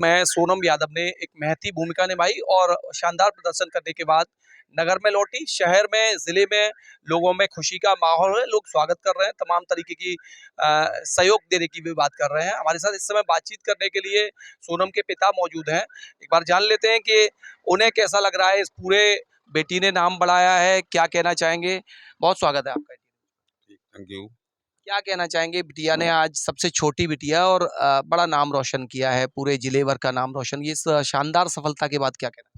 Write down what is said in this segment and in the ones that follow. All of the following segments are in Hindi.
में सोनम यादव ने एक महती भूमिका निभाई और शानदार प्रदर्शन करने के बाद नगर में लौटी। शहर में, जिले में लोगों में खुशी का माहौल है। लोग स्वागत कर रहे हैं, तमाम तरीके की सहयोग देने की भी बात कर रहे हैं। हमारे साथ इस समय बातचीत करने के लिए सोनम के पिता मौजूद हैं। एक बार जान लेते हैं कि उन्हें कैसा लग रहा है, इस पूरे बेटी ने नाम बढ़ाया है, क्या कहना चाहेंगे। बहुत स्वागत है आपका। Thank you. क्या कहना चाहेंगे, बिटिया ने आज सबसे छोटी बिटिया और बड़ा नाम रोशन किया है, पूरे जिले भर का नाम रोशन, ये इस शानदार सफलता के बाद क्या कहना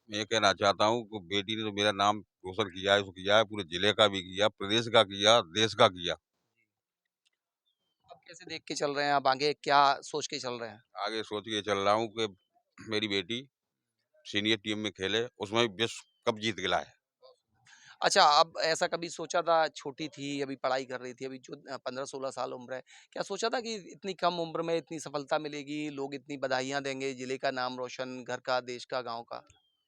मैं ये कहना चाहता हूँ कि बेटी ने तो मेरा नाम रोशन किया है, उसको किया है, पूरे जिले का भी किया, प्रदेश का किया, देश का किया। चाहेंगे? अब कैसे देख के चल रहे हैं, अब आगे क्या सोच के चल रहे हैं? आगे सोच के चल रहा हूँ कि मेरी बेटी सीनियर टीम में खेले, उसमें भी विश्व कप जीत के लाए। अच्छा, अब ऐसा कभी सोचा था, छोटी थी, अभी पढ़ाई कर रही थी, अभी जो 15-16 साल उम्र है, क्या सोचा था कि इतनी कम उम्र में इतनी सफलता मिलेगी, लोग इतनी बधाइयां देंगे, जिले का नाम रोशन, घर का, देश का, गांव का?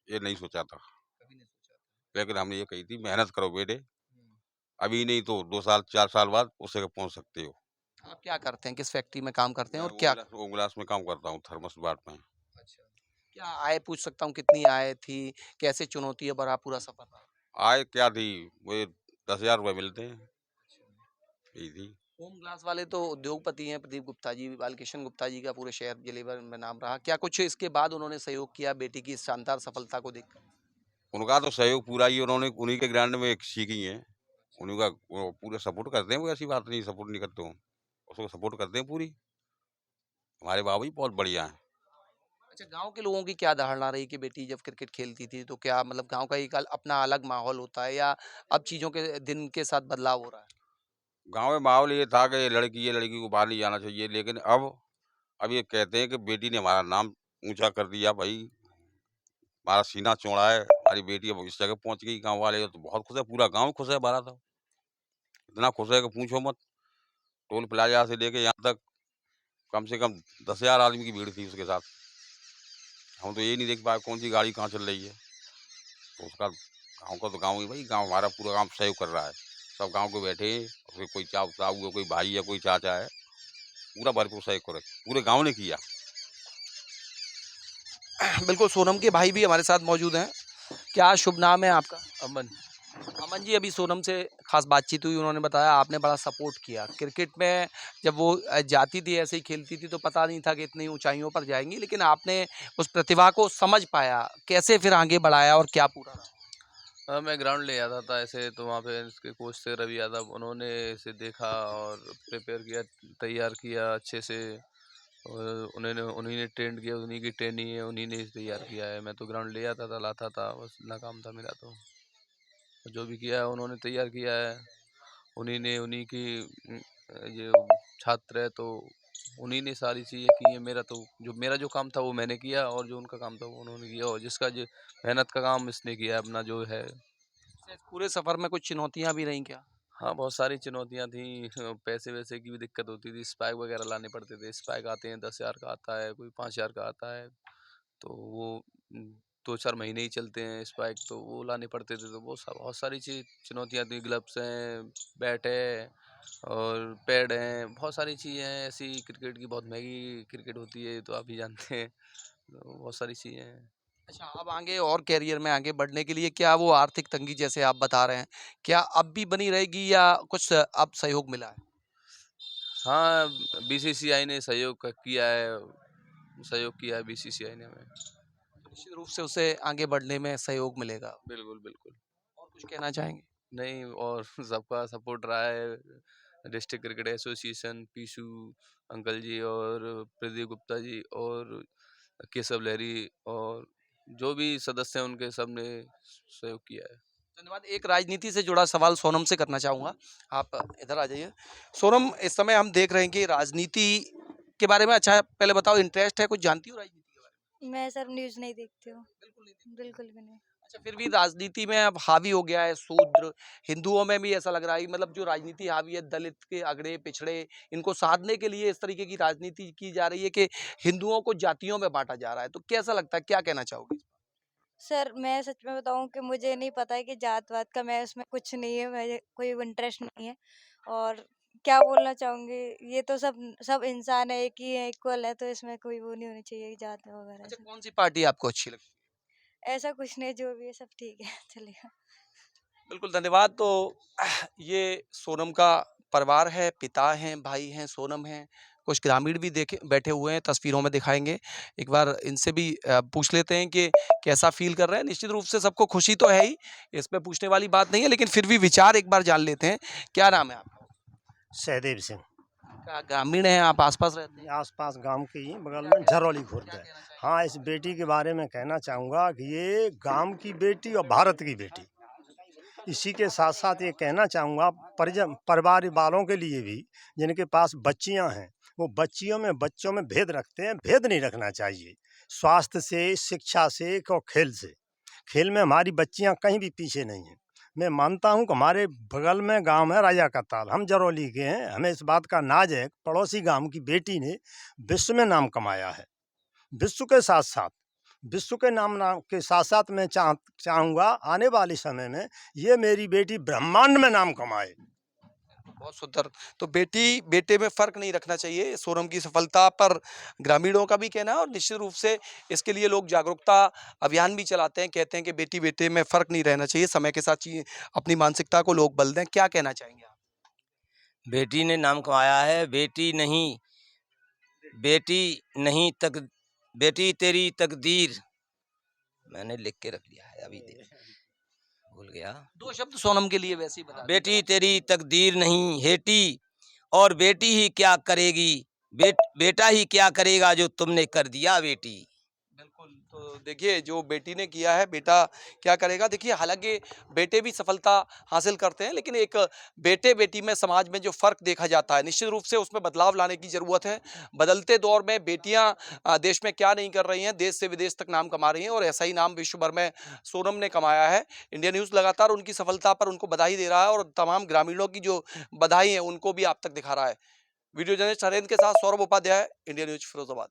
ये नहीं सोचा था, कभी नहीं सोचा लेकिन हमने ये कही थी मेहनत करो बेटे, था। अभी नहीं तो 2 साल 4 साल बाद उससे पहुंच सकते हो। आप क्या करते हैं, किस फैक्ट्री में काम करते हैं मैं और क्या? ओंगलास में काम करता हूँ, थर्मस बाट में। अच्छा। क्या आय पूछ सकता हूँ, कितनी आय थी? कैसे चुनौतियाँ भरा पूरा सफ़र रहा? आय क्या थी, वो 10,000 रुपये मिलते हैं, यही थी। होम ग्लास वाले तो उद्योगपति हैं, प्रदीप गुप्ता जी, बालकिशन गुप्ता जी का पूरे शहर जिले भर में नाम रहा। क्या कुछ इसके बाद उन्होंने सहयोग किया बेटी की इस शानदार सफलता को देखकर? उनका तो सहयोग पूरा ही, उन्होंने उन्हीं के ग्राउंड में एक सीखी है, उन्हीं का वो पूरे सपोर्ट करते हैं। वो ऐसी बात नहीं सपोर्ट नहीं करते हो, उसको सपोर्ट करते हैं पूरी। हमारे बाबू जी बहुत बढ़िया हैं। अच्छा, गाँव के लोगों की क्या धारणा रही कि बेटी जब क्रिकेट खेलती थी तो क्या मतलब गाँव का एक अपना अलग माहौल होता है, या अब चीज़ों के दिन के साथ बदलाव हो रहा है? गांव में माहौल ये था कि ये लड़की को बाहर नहीं जाना चाहिए, लेकिन अब ये कहते हैं कि बेटी ने हमारा नाम ऊंचा कर दिया भाई, हमारा सीना चौड़ा है, हमारी बेटी अब इस जगह पहुंच गई। गांव वाले तो बहुत खुश है, पूरा गांव खुश है हमारा तो, इतना खुश है कि पूछो मत। टोल प्लाजा से लेके यहाँ तक कम से कम 10,000 आदमी की भीड़ थी उसके साथ। हम तो ये नहीं देख पाए कौन सी गाड़ी कहाँ चल रही है। तो उसका गाँव का तो गाँव ही भाई, गाँव हमारा पूरा गाँव सहयोग कर रहा है। सब गाँव के बैठे हैं, उसके कोई ताऊ है, कोई भाई है, कोई चाचा है, पूरा भरपूर सहयोग करे, पूरे गाँव ने किया। बिल्कुल, सोनम के भाई भी हमारे साथ मौजूद हैं। क्या शुभ नाम है आपका? अमन। अमन जी, अभी सोनम से खास बातचीत हुई, उन्होंने बताया आपने बड़ा सपोर्ट किया क्रिकेट में। जब वो जाती थी, ऐसे ही खेलती थी, तो पता नहीं था कि इतनी ऊंचाइयों पर जाएंगी, लेकिन आपने उस प्रतिभा को समझ पाया, कैसे फिर आगे बढ़ाया और क्या पूरा रहा? हाँ, मैं ग्राउंड ले जाता था ऐसे, तो वहाँ पे इसके कोच थे रवि यादव, उन्होंने इसे देखा और प्रिपेयर किया, तैयार किया अच्छे से। और उन्होंने उन्हीं ने ट्रेंड किया, उन्हीं की ट्रेनिंग है, उन्हीं ने इसे तैयार किया है। मैं तो ग्राउंड ले जाता था, लाता था, बस इतना काम था मेरा तो। जो भी किया है उन्होंने तैयार किया है, उन्हीं ने, उन्हीं की ये छात्र है तो उन्हीं ने सारी चीज़ें की हैं। मेरा जो काम था वो मैंने किया, और जो उनका काम था वो उन्होंने किया, और जिसका जो मेहनत का काम इसने किया है अपना जो है। इस पूरे सफर में कुछ चुनौतियां भी रहीं क्या? हाँ, बहुत सारी चुनौतियाँ थीं। पैसे-वैसे की भी दिक्कत होती थी, स्पाइक वगैरह लाने पड़ते थे। स्पाइक आते हैं 10,000 का आता है, कोई 5,000 का आता है, तो वो 2-4 महीने ही चलते हैं स्पाइक, तो वो लाने पड़ते थे। तो वो बहुत सारी चुनौतियाँ थी, ग्लव्स हैं, बैट है और पैड हैं, बहुत सारी चीज़ें हैं ऐसी। क्रिकेट की बहुत महँगी क्रिकेट होती है, तो आप भी जानते हैं, तो बहुत सारी चीज़ें हैं। अच्छा, अब आगे और करियर में आगे बढ़ने के लिए क्या वो आर्थिक तंगी जैसे आप बता रहे हैं, क्या अब भी बनी रहेगी या कुछ अब सहयोग मिला है? हाँ, बीसीसीआई ने सहयोग किया है बीसीसीआई ने हमें। निश्चित रूप से उसे आगे बढ़ने में सहयोग मिलेगा। बिल्कुल, बिल्कुल। और कुछ कहना चाहेंगे? नहीं, और सबका सपोर्ट रहा है, डिस्ट्रिक्ट क्रिकेट एसोसिएशन, पीशू अंकल जी और प्रदीप गुप्ता जी और केशव लहरी और जो भी सदस्य हैं उनके सब ने सहयोग किया है। धन्यवाद। एक राजनीति से जुड़ा सवाल सोनम से करना चाहूँगा। आप इधर आ जाइए। सोनम, इस समय हम देख रहे हैं कि राजनीति के बारे में, अच्छा पहले बताओ, इंटरेस्ट है, कुछ जानती हो राजनीति के बारे मैं सर न्यूज़ नहीं देखती हूँ, में? बिल्कुल नहीं देखती। बिल्कुल भी नहीं। अच्छा, फिर भी राजनीति में अब हावी हो गया है शूद्र, हिंदुओं में भी ऐसा लग रहा है कि मतलब जो राजनीति हावी है, दलित के अगड़े पिछड़े, इनको साधने के लिए इस तरीके की राजनीति की जा रही है कि हिंदुओं को जातियों में बांटा जा रहा है। तो कैसा लगता है, क्या कहना चाहोगे? सर मैं सच में बताऊँ कि मुझे नहीं पता है कि जात-वात का मैं उसमें कुछ नहीं है, मुझे कोई इंटरेस्ट नहीं है। और क्या बोलना चाहूंगी, ये तो सब सब इंसान है, एक ही है, इक्वल है, तो इसमें कोई वो नहीं होनी चाहिए जात वगैरह अच्छा, सब। कौन सी पार्टी आपको अच्छी लगती ऐसा कुछ नहीं, जो भी है सब ठीक है चलेगा। है? बिल्कुल, धन्यवाद। तो ये सोनम का परिवार है, पिता हैं, भाई हैं, सोनम हैं, कुछ ग्रामीण भी देखे बैठे हुए हैं, तस्वीरों में दिखाएँगे। एक बार इनसे भी पूछ लेते हैं कि कैसा फ़ील कर रहे हैं। निश्चित रूप से सबको खुशी तो है ही, इसमें पूछने वाली बात नहीं है, लेकिन फिर भी विचार एक बार जान लेते हैं। क्या नाम है आपका? सहदेव सिंह। क्या ग्रामीण हैं आप, आस-पास रहते हैं? आसपास गांव के ही बगल क्या में कहना झरौली चाहेंगे? खुर्द क्या है। कहना चाहेंगे? हाँ, इस बेटी के बारे में कहना चाहूँगा कि ये गांव की बेटी और भारत की बेटी। इसी के साथ साथ ये कहना चाहूँगा परिवार वालों के लिए भी, जिनके पास बच्चियां हैं, वो बच्चियों में बच्चों में भेद रखते हैं, भेद नहीं रखना चाहिए। स्वास्थ्य से, शिक्षा से और खेल से, खेल में हमारी बच्चियां कहीं भी पीछे नहीं हैं। मैं मानता हूं कि हमारे बगल में गांव है राजा का ताल, हम जरौली के हैं, हमें इस बात का नाज है, पड़ोसी गांव की बेटी ने विश्व में नाम कमाया है। विश्व के साथ साथ विश्व के नाम के साथ साथ मैं चाहूँगा आने वाले समय में ये मेरी बेटी ब्रह्मांड में नाम कमाए। बहुत सुंदर। तो बेटी बेटे में फ़र्क नहीं रखना चाहिए। सोनम की सफलता पर ग्रामीणों का भी कहना है और निश्चित रूप से इसके लिए लोग जागरूकता अभियान भी चलाते हैं। कहते हैं कि बेटी बेटे में फ़र्क नहीं रहना चाहिए। समय के साथ अपनी मानसिकता को लोग बदल दें। क्या कहना चाहेंगे आप? बेटी ने नाम कमाया है, बेटी नहीं बेटी तेरी तकदीर, मैंने लिख के रख लिया है, अभी भूल गया। 2 शब्द सोनम के लिए वैसे ही बता दीजिए। बेटी तेरी तकदीर नहीं हेटी, और बेटी ही क्या करेगी, बेटा ही क्या करेगा जो तुमने कर दिया बेटी। बिल्कुल, तो देखिए जो बेटी ने किया है, बेटा क्या करेगा? देखिए हालाँकि बेटे भी सफलता हासिल करते हैं, लेकिन एक बेटे-बेटी में समाज में जो फ़र्क देखा जाता है, निश्चित रूप से उसमें बदलाव लाने की ज़रूरत है। बदलते दौर में बेटियाँ देश में क्या नहीं कर रही हैं, देश से विदेश तक नाम कमा रही हैं और ऐसा ही नाम विश्व भर में सोनम ने कमाया है। इंडिया न्यूज़ लगातार उनकी सफलता पर उनको बधाई दे रहा है और तमाम ग्रामीणों की जो बधाई है, उनको भी आप तक दिखा रहा है। वीडियो जर्नलिस्ट हरेंद्र के साथ सौरभ उपाध्याय, इंडिया न्यूज़ फिरोज़ाबाद।